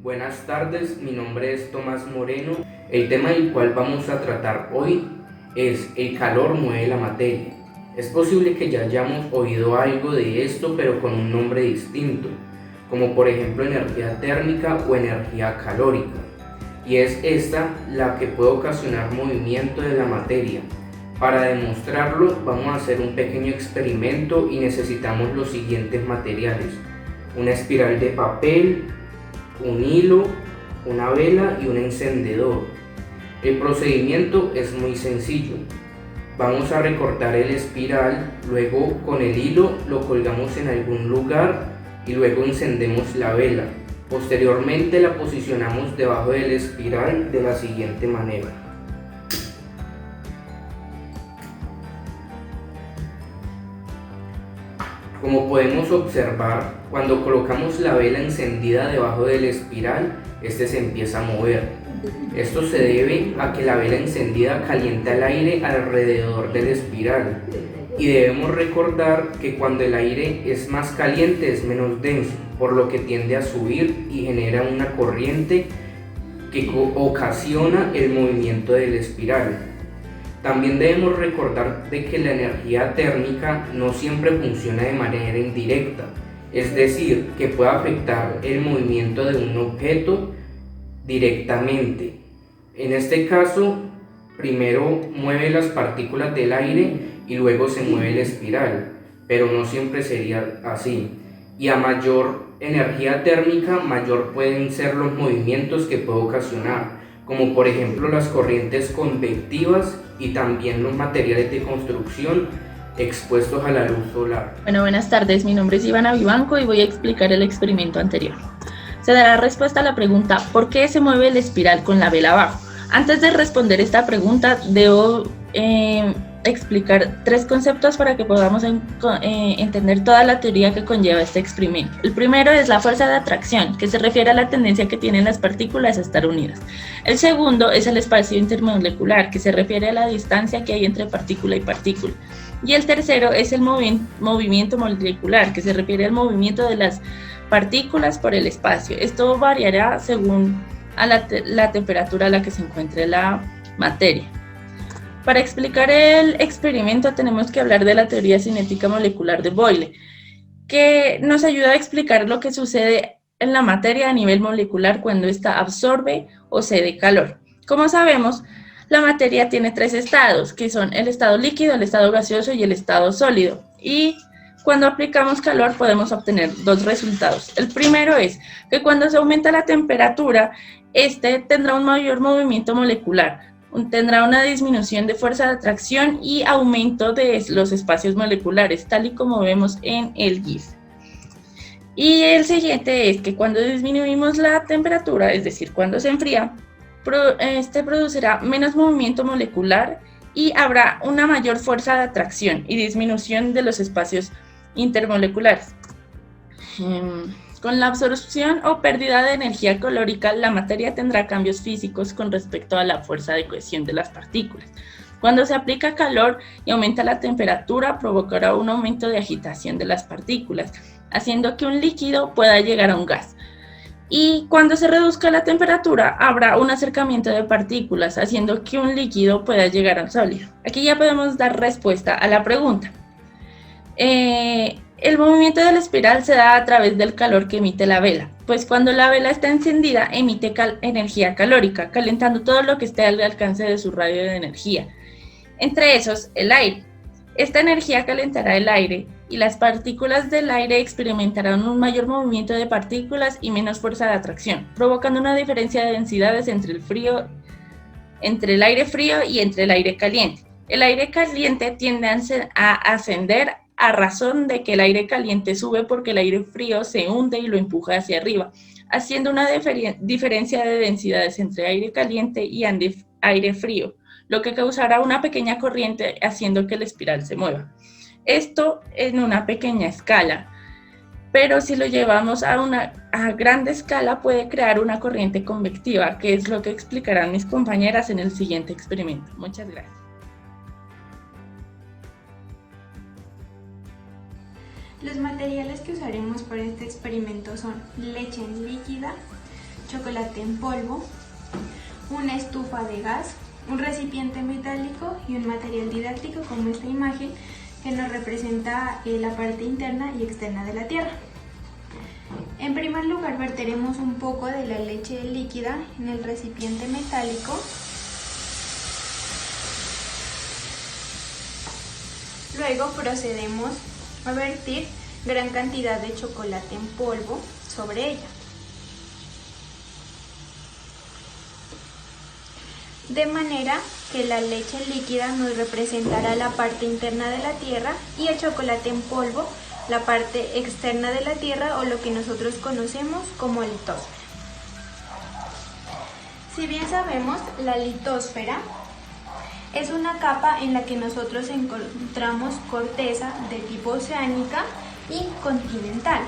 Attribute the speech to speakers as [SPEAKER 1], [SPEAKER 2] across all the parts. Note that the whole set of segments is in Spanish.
[SPEAKER 1] Buenas tardes, mi nombre es Tomás Moreno. El tema del cual vamos a tratar hoy es el calor mueve la materia. Es posible que ya hayamos oído algo de esto, pero con un nombre distinto, como por ejemplo energía térmica o energía calórica. Y es esta la que puede ocasionar movimiento de la materia. Para demostrarlo vamos a hacer un pequeño experimento y necesitamos los siguientes materiales: una espiral de papel, un hilo, una vela y un encendedor. El procedimiento es muy sencillo. Vamos a recortar el espiral, luego con el hilo lo colgamos en algún lugar y luego encendemos la vela. Posteriormente la posicionamos debajo del espiral de la siguiente manera. Como podemos observar, cuando colocamos la vela encendida debajo del espiral, este se empieza a mover. Esto se debe a que la vela encendida calienta el aire alrededor del espiral. Y debemos recordar que cuando el aire es más caliente es menos denso, por lo que tiende a subir y genera una corriente que ocasiona el movimiento del espiral. También debemos recordar de que la energía térmica no siempre funciona de manera indirecta, es decir, que puede afectar el movimiento de un objeto directamente. En este caso, primero mueve las partículas del aire y luego se mueve la espiral, pero no siempre sería así. Y a mayor energía térmica, mayor pueden ser los movimientos que puede ocasionar, como por ejemplo las corrientes convectivas y también los materiales de construcción expuestos a la luz solar.
[SPEAKER 2] Buenas tardes, mi nombre es Ivana Vivanco y voy a explicar el experimento anterior. Se dará respuesta a la pregunta ¿por qué se mueve la espiral con la vela abajo? Antes de responder esta pregunta, debo explicar tres conceptos para que podamos entender toda la teoría que conlleva este experimento. El primero es la fuerza de atracción, que se refiere a la tendencia que tienen las partículas a estar unidas. El segundo es el espacio intermolecular, que se refiere a la distancia que hay entre partícula y partícula. Y el tercero es el movimiento molecular, que se refiere al movimiento de las partículas por el espacio. Esto variará según a la temperatura a la que se encuentre la materia. Para explicar el experimento tenemos que hablar de la teoría cinética molecular de Boyle, que nos ayuda a explicar lo que sucede en la materia a nivel molecular cuando ésta absorbe o cede calor. Como sabemos, la materia tiene tres estados, que son el estado líquido, el estado gaseoso y el estado sólido. Y cuando aplicamos calor podemos obtener dos resultados. El primero es que cuando se aumenta la temperatura, este tendrá un mayor movimiento molecular, tendrá una disminución de fuerza de atracción y aumento de los espacios moleculares, tal y como vemos en el GIF. Y el siguiente es que cuando disminuimos la temperatura, es decir, cuando se enfría, este producirá menos movimiento molecular y habrá una mayor fuerza de atracción y disminución de los espacios intermoleculares. Con la absorción o pérdida de energía calórica, la materia tendrá cambios físicos con respecto a la fuerza de cohesión de las partículas. Cuando se aplica calor y aumenta la temperatura, provocará un aumento de agitación de las partículas, haciendo que un líquido pueda llegar a un gas. Y cuando se reduzca la temperatura, habrá un acercamiento de partículas, haciendo que un líquido pueda llegar a un sólido. Aquí ya podemos dar respuesta a la pregunta. El movimiento de la espiral se da a través del calor que emite la vela, pues cuando la vela está encendida emite energía calórica, calentando todo lo que esté al alcance de su radio de energía, entre esos el aire. Esta energía calentará el aire y las partículas del aire experimentarán un mayor movimiento de partículas y menos fuerza de atracción, provocando una diferencia de densidades entre el aire frío y entre el aire caliente. El aire caliente tiende a ascender a razón de que el aire caliente sube porque el aire frío se hunde y lo empuja hacia arriba, haciendo una diferencia de densidades entre aire caliente y aire frío, lo que causará una pequeña corriente haciendo que la espiral se mueva. Esto en una pequeña escala, pero si lo llevamos a gran escala puede crear una corriente convectiva, que es lo que explicarán mis compañeras en el siguiente experimento. Muchas gracias.
[SPEAKER 3] Los materiales que usaremos para este experimento son leche líquida, chocolate en polvo, una estufa de gas, un recipiente metálico y un material didáctico como esta imagen que nos representa la parte interna y externa de la Tierra. En primer lugar verteremos un poco de la leche líquida en el recipiente metálico. Luego procedemos a vertir gran cantidad de chocolate en polvo sobre ella. De manera que la leche líquida nos representará la parte interna de la Tierra y el chocolate en polvo la parte externa de la Tierra, o lo que nosotros conocemos como litosfera. Si bien sabemos, la litosfera es una capa en la que nosotros encontramos corteza de tipo oceánica y continental,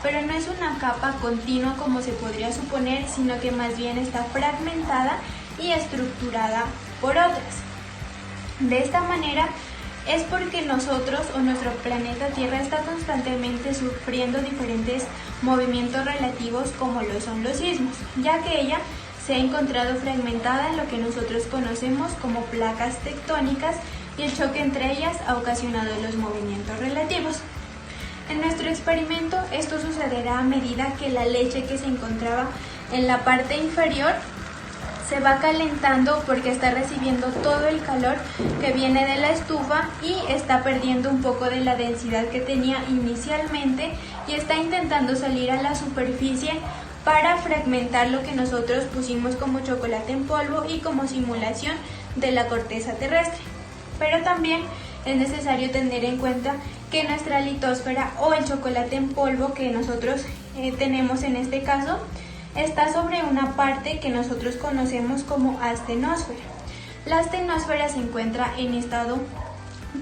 [SPEAKER 3] pero no es una capa continua como se podría suponer, sino que más bien está fragmentada y estructurada por otras. De esta manera es porque nosotros o nuestro planeta Tierra está constantemente sufriendo diferentes movimientos relativos como lo son los sismos, ya que ella se ha encontrado fragmentada en lo que nosotros conocemos como placas tectónicas y el choque entre ellas ha ocasionado los movimientos relativos. En nuestro experimento esto sucederá a medida que la leche que se encontraba en la parte inferior se va calentando porque está recibiendo todo el calor que viene de la estufa y está perdiendo un poco de la densidad que tenía inicialmente y está intentando salir a la superficie para fragmentar lo que nosotros pusimos como chocolate en polvo y como simulación de la corteza terrestre. Pero también es necesario tener en cuenta que nuestra litosfera o el chocolate en polvo que nosotros tenemos en este caso está sobre una parte que nosotros conocemos como astenosfera. La astenosfera se encuentra en estado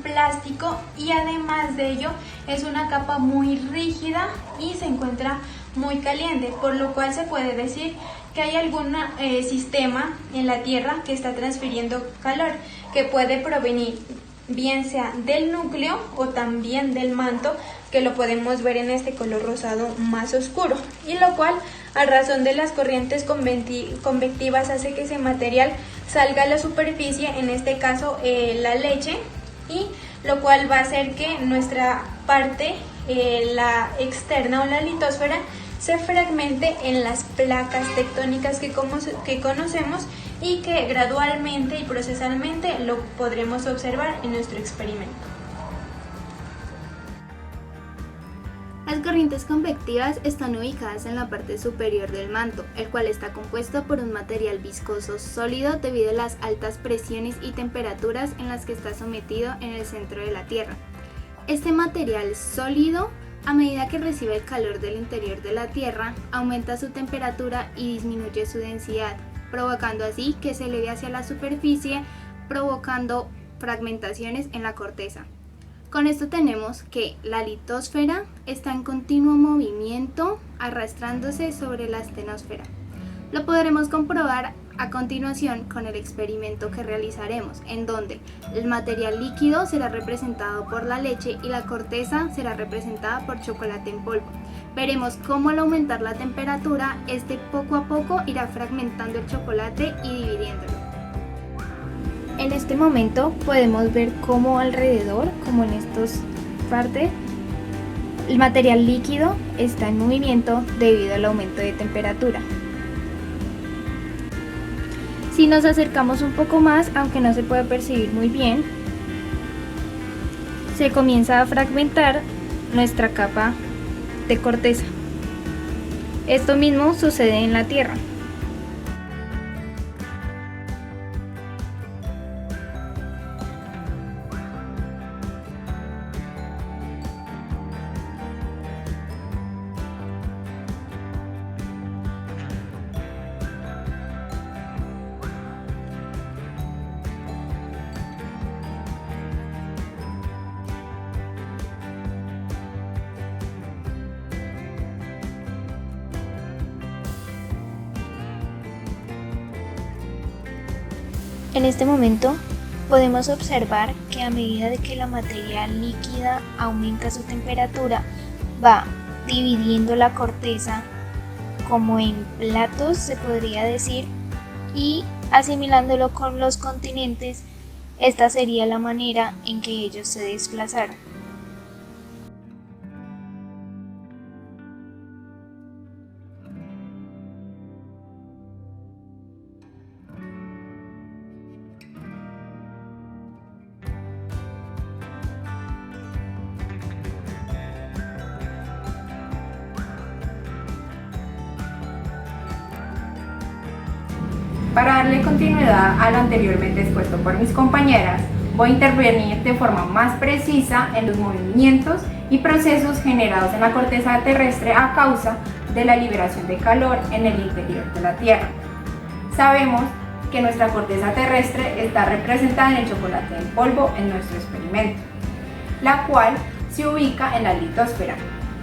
[SPEAKER 3] plástico y además de ello es una capa muy rígida y se encuentra muy caliente, por lo cual se puede decir que hay algún sistema en la Tierra que está transfiriendo calor, que puede provenir bien sea del núcleo o también del manto, que lo podemos ver en este color rosado más oscuro, y lo cual a razón de las corrientes convectivas hace que ese material salga a la superficie, en este caso la leche, y lo cual va a hacer que nuestra parte, la externa o la litosfera, se fragmente en las placas tectónicas que conocemos y que gradualmente y procesalmente lo podremos observar en nuestro experimento.
[SPEAKER 4] Las corrientes convectivas están ubicadas en la parte superior del manto, el cual está compuesto por un material viscoso sólido debido a las altas presiones y temperaturas en las que está sometido en el centro de la Tierra. Este material sólido, a medida que recibe el calor del interior de la Tierra, aumenta su temperatura y disminuye su densidad, provocando así que se eleve hacia la superficie, provocando fragmentaciones en la corteza. Con esto tenemos que la litosfera está en continuo movimiento, arrastrándose sobre la astenosfera. Lo podremos comprobar a continuación con el experimento que realizaremos, en donde el material líquido será representado por la leche y la corteza será representada por chocolate en polvo. Veremos cómo al aumentar la temperatura, este poco a poco irá fragmentando el chocolate y dividiéndolo. En este momento podemos ver cómo alrededor, como en estas partes, el material líquido está en movimiento debido al aumento de temperatura. Si nos acercamos un poco más, aunque no se puede percibir muy bien, se comienza a fragmentar nuestra capa de corteza. Esto mismo sucede en la Tierra. En este momento podemos observar que a medida de que la materia líquida aumenta su temperatura, va dividiendo la corteza
[SPEAKER 5] como en platos, se podría decir, y asimilándolo con los continentes, esta sería la manera en que ellos se desplazaron.
[SPEAKER 6] Para darle continuidad a lo anteriormente expuesto por mis compañeras, voy a intervenir de forma más precisa en los movimientos y procesos generados en la corteza terrestre a causa de la liberación de calor en el interior de la Tierra. Sabemos que nuestra corteza terrestre está representada en el chocolate en polvo en nuestro experimento, la cual se ubica en la litosfera.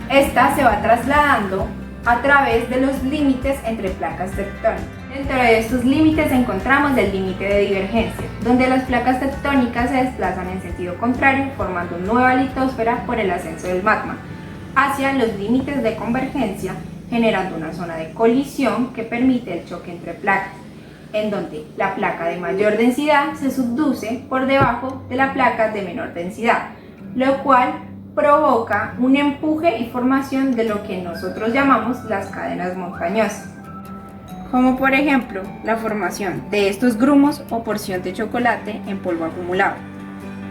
[SPEAKER 6] Esta se va trasladando a través de los límites entre placas tectónicas. Dentro de estos límites encontramos el límite de divergencia, donde las placas tectónicas se desplazan en sentido contrario, formando nueva litosfera por el ascenso del magma, hacia los límites de convergencia, generando una zona de colisión que permite el choque entre placas, en donde la placa de mayor densidad se subduce por debajo de la placa de menor densidad, lo cual provoca un empuje y formación de lo que nosotros llamamos las cadenas montañosas, como por ejemplo la formación de estos grumos o porción de chocolate en polvo acumulado.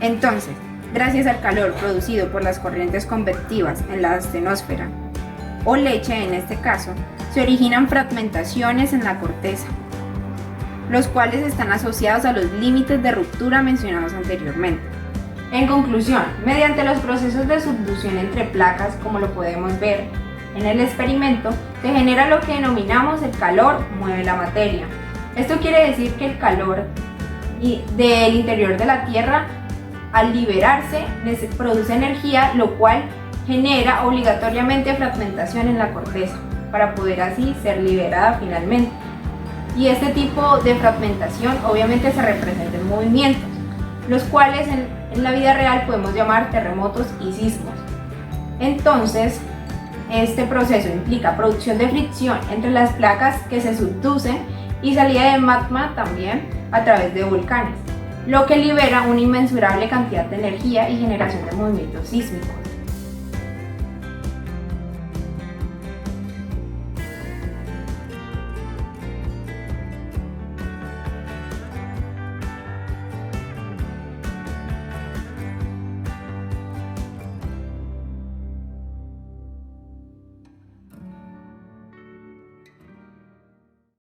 [SPEAKER 6] Entonces, gracias al calor producido por las corrientes convectivas en la astenosfera, o leche en este caso, se originan fragmentaciones en la corteza, los cuales están asociados a los límites de ruptura mencionados anteriormente. En conclusión, mediante los procesos de subducción entre placas, como lo podemos ver en el experimento, se genera lo que denominamos el calor mueve la materia. Esto quiere decir que el calor del interior de la Tierra, al liberarse, produce energía, lo cual genera obligatoriamente fragmentación en la corteza, para poder así ser liberada finalmente. Y este tipo de fragmentación obviamente se representa en movimientos, los cuales en la vida real podemos llamar terremotos y sismos. Entonces, este proceso implica producción de fricción entre las placas que se subducen y salida de magma también a través de volcanes, lo que libera una inmensurable cantidad de energía y generación de movimientos sísmicos.